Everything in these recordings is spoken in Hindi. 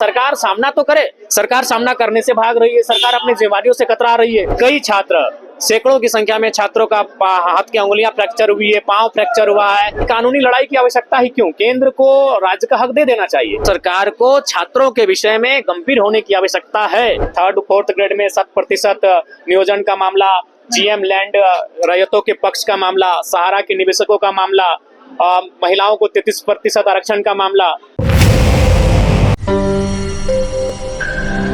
सरकार सामना तो करे, सरकार सामना करने से भाग रही है, सरकार अपनी जिम्मेदारियों से कतरा रही है। कई छात्र, सैकड़ों की संख्या में छात्रों का हाथ की अंगुलियां फ्रैक्चर हुई है, पांव फ्रैक्चर हुआ है। कानूनी लड़ाई की आवश्यकता ही क्यों? केंद्र को राज्य का हक दे देना चाहिए। सरकार को छात्रों के विषय में गंभीर होने की आवश्यकता है। 3rd 4th ग्रेड में 100% नियोजन का मामला, जीएम लैंड रैयतों के पक्ष का मामला, सहारा के निवेशकों का मामला, महिलाओं को 33% आरक्षण का मामला।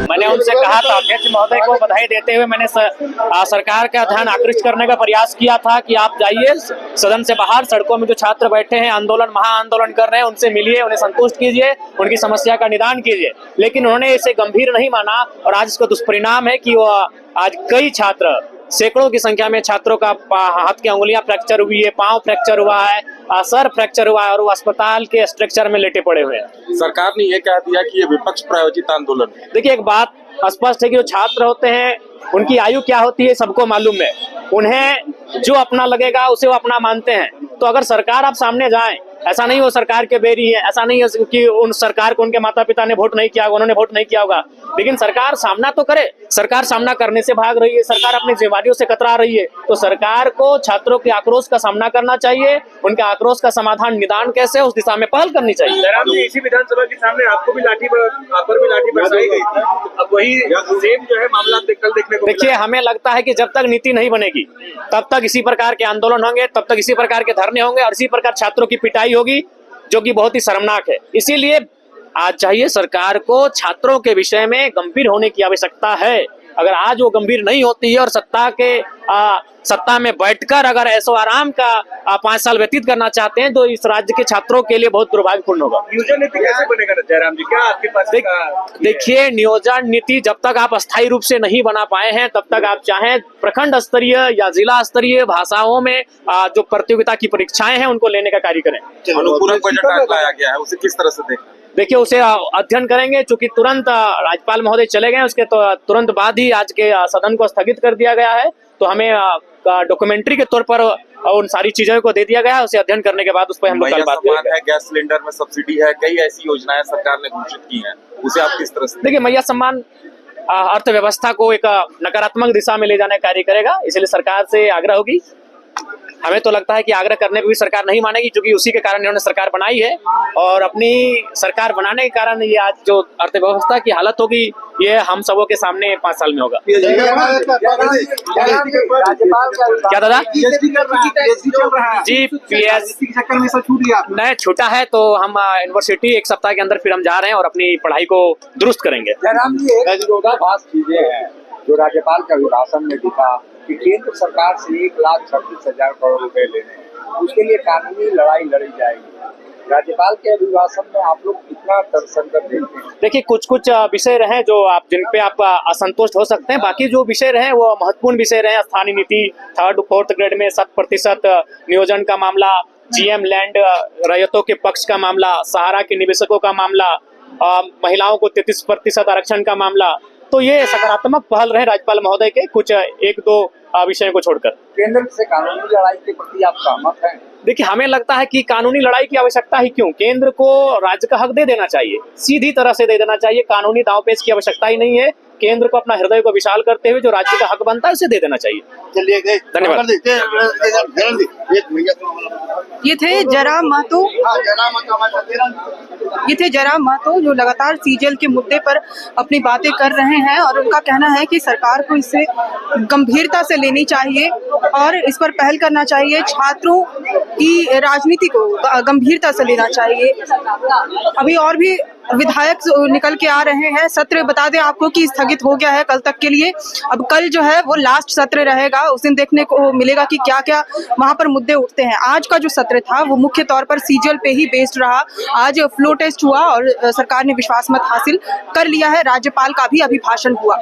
मैंने उनसे कहा था, अध्यक्ष महोदय को बधाई देते हुए मैंने सरकार का ध्यान आकृष्ट करने का प्रयास किया था कि आप जाइए सदन से बाहर, सड़कों में जो छात्र बैठे हैं, आंदोलन महाआंदोलन कर रहे हैं, उनसे मिलिए, उन्हें संतुष्ट कीजिए, उनकी समस्या का निदान कीजिए। लेकिन उन्होंने इसे गंभीर नहीं माना और आज इसका दुष्परिणाम है कि वो आज कई छात्र, सैकड़ों की संख्या में छात्रों का हाथ की अंगुलियां फ्रैक्चर हुई है, पांव फ्रैक्चर हुआ है, सर फ्रैक्चर हुआ है और वो अस्पताल के स्ट्रक्चर में लेटे पड़े हुए हैं। सरकार ने ये कह दिया कि ये विपक्ष प्रायोजित आंदोलन है। देखिए, एक बात स्पष्ट है कि जो छात्र होते हैं उनकी आयु क्या होती है सबको मालूम है। उन्हें जो अपना लगेगा उसे वो अपना मानते हैं। तो अगर सरकार आप सामने जाए, ऐसा नहीं हो सरकार के बेरी है, ऐसा नहीं है कि उन सरकार को उनके माता पिता ने वोट नहीं किया होगा, उन्होंने वोट नहीं किया होगा, लेकिन सरकार सामना तो करे। सरकार सामना करने से भाग रही है, सरकार अपनी जिम्मेदारियों से कतरा रही है। तो सरकार को छात्रों के आक्रोश का सामना करना चाहिए, उनके आक्रोश का समाधान निदान कैसे उस दिशा में पहल करनी चाहिए। जयराम जी, इसी विधानसभा के सामने आपको भी लाठी बरसाई गई थी, अब वही सेम जो है मामला कल देखने को। देखिए, हमें लगता है कि जब तक नीति नहीं बनेगी तब तक इसी प्रकार के आंदोलन होंगे, तब तक इसी प्रकार के धरने होंगे और इसी प्रकार छात्रों की पिटाई होगी, जो कि बहुत ही शर्मनाक है। इसीलिए आज चाहिए सरकार को छात्रों के विषय में गंभीर होने की आवश्यकता है। अगर आज वो गंभीर नहीं होती है और सत्ता में बैठकर अगर ऐसो आराम का 5 साल व्यतीत करना चाहते हैं तो इस राज्य के छात्रों के लिए बहुत दुर्भाग्यपूर्ण होगा। नियोजन नीति कैसे बनेगा जयराम जी, क्या आपके पास? देखिए, नियोजन नीति जब तक आप अस्थायी रूप से नहीं बना पाए हैं तब तक आप चाहें प्रखंड स्तरीय या जिला स्तरीय भाषाओं में जो प्रतियोगिता की परीक्षाएं हैं उनको लेने का कार्य करें। अनुपूरक बजट लाया गया है, उसे किस तरह से देखें? देखिए, उसे अध्ययन करेंगे। चूंकि तुरंत राज्यपाल महोदय चले गए, उसके तो तुरंत बाद ही आज के सदन को स्थगित कर दिया गया है। तो हमें डॉक्यूमेंट्री के तौर पर उन सारी चीजों को दे दिया गया है। उसे अध्ययन करने के बाद उस पर हम लोग कल बात करेंगे। गैस सिलेंडर में सब्सिडी है, कई ऐसी योजनाएं सरकार ने घोषित की हैं, उसे आप किस तरह से? देखिए, मैया सम्मान अर्थव्यवस्था को एक नकारात्मक दिशा में ले जाने का कार्य करेगा, इसलिए सरकार से आग्रह होगी। हमें तो लगता है कि आग्रह करने पर भी सरकार नहीं मानेगी, क्योंकि उसी के कारण इन्होंने सरकार बनाई है और अपनी सरकार बनाने के कारण ये आज जो अर्थव्यवस्था की हालत होगी ये हम सबों के सामने 5 साल में होगा। क्या दादा जी? नहीं छूटा है तो हम यूनिवर्सिटी 1 सप्ताह के अंदर फिर हम जा रहे हैं और अपनी पढ़ाई को दुरुस्त करेंगे। जयराम जी, एक विरोधाभास चीजें हैं जो राज्यपाल का अभिभाषण में दिखा कि केंद्र सरकार से 1,36,000 करोड़ रुपए लेने, उसके लिए कानूनी लड़ाई लड़ी जाएगी। राज्यपाल के अभिभाषण में आप लोग कितना तर्कसंगत देखते हैं? देखिए, कुछ विषय रहे जो जिन पे आप असंतुष्ट हो सकते हैं, बाकी जो विषय रहे वो महत्वपूर्ण विषय रहे। स्थानीय नीति, 3rd 4th ग्रेड में 100% नियोजन का मामला, जीएम लैंड रैयतों के पक्ष का मामला, सहारा के निवेशकों का मामला, महिलाओं को 33% आरक्षण का मामला। तो ये सकारात्मक पहल रहे राज्यपाल महोदय के, कुछ 1-2 विषयों को छोड़कर। केंद्र से कानूनी लड़ाई के प्रति आप सहमत हैं? देखिए, हमें लगता है कि कानूनी लड़ाई की आवश्यकता ही क्यों? केंद्र को राज्य का हक दे देना चाहिए, सीधी तरह से दे देना चाहिए। कानूनी दांवपेच की आवश्यकता ही नहीं है। केंद्र को अपना हृदय को विशाल करते हुए जो राज्य का हक बनता है उसे दे देना चाहिए। चलिए, धन्यवाद। ये थे जयराम महतो जो लगातार सीजेल के मुद्दे पर अपनी बातें कर रहे हैं और उनका कहना है कि सरकार को इसे गंभीरता से लेनी चाहिए और इस पर पहल करना चाहिए। छात्रों की राजनीति को गंभीरता से लेना चाहिए। अभी और भी विधायक निकल के आ रहे हैं। सत्र बता दें आपको कि स्थगित हो गया है कल तक के लिए। अब कल जो है वो लास्ट सत्र रहेगा, उस दिन देखने को मिलेगा कि क्या क्या वहां पर मुद्दे उठते हैं। आज का जो सत्र था वो मुख्य तौर पर सीजीएल पे ही बेस्ड रहा। आज फ्लो टेस्ट हुआ और सरकार ने विश्वास मत हासिल कर लिया है। राज्यपाल का भी अभिभाषण हुआ।